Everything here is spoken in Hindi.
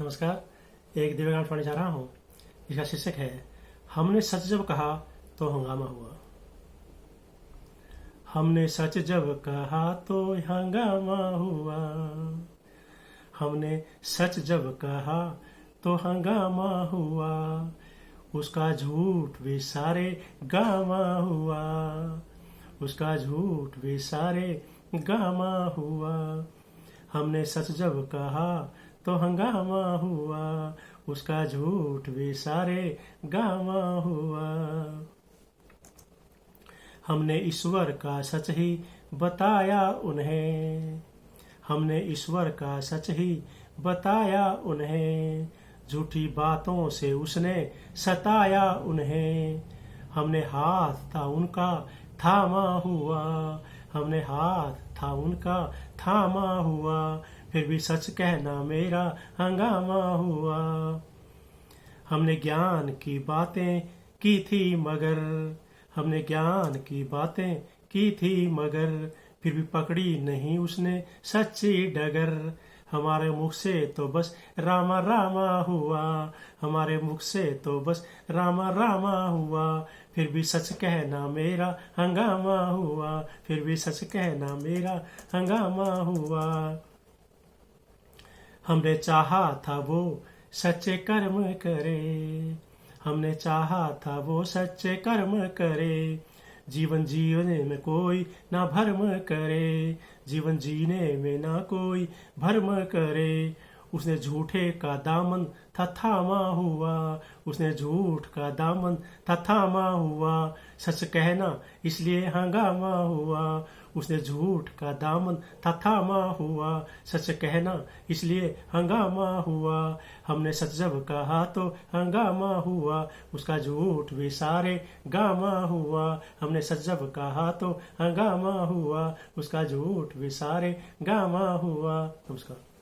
नमस्कार। एक दिव्यगान पढ़ने जा रहा हूँ। इसका शीर्षक है हमने सच जब कहा तो हंगामा हुआ। हमने सच जब कहा तो हंगामा हुआ। हमने सच जब कहा तो हंगामा हुआ। उसका झूठ भी सारे गामा हुआ। उसका झूठ भी सारे गामा हुआ। हमने सच जब कहा तो हंगामा हुआ। उसका झूठ भी सारे गामा हुआ। हमने ईश्वर का सच ही बताया उन्हें। हमने ईश्वर का सच ही बताया उन्हें। झूठी बातों से उसने सताया उन्हें। हमने हाथ था उनका थामा हुआ। हमने हाथ था उनका थामा हुआ। फिर भी सच कहना मेरा हंगामा हुआ। हमने ज्ञान की बातें की थी मगर। हमने ज्ञान की बातें की थी मगर फिर भी पकड़ी नहीं उसने सच्ची डगर। हमारे मुख से तो बस रामा रामा हुआ। हमारे मुख से तो बस रामा रामा हुआ। फिर भी सच कहना मेरा हंगामा हुआ। फिर भी सच कहना मेरा हंगामा हुआ। हमने चाहा था वो सच्चे कर्म करे। हमने चाहा था वो सच्चे कर्म करे। जीवन जीने में कोई ना भर्म करे। जीवन जीने में ना कोई भर्म करे। उसने झूठे का दामन था थामा हुआ। उसने झूठ का दामन था थामा हुआ। सच कहना इसलिए हंगामा हुआ। उसने झूठ का दामन था थामा हुआ। सच कहना इसलिए हंगामा हुआ। हमने सच जब कहा तो हंगामा हुआ। उसका झूठ भी सारे गामा हुआ। हमने सच जब कहा तो हंगामा हुआ। उसका झूठ भी सारे गामा हुआ। नमस्कार।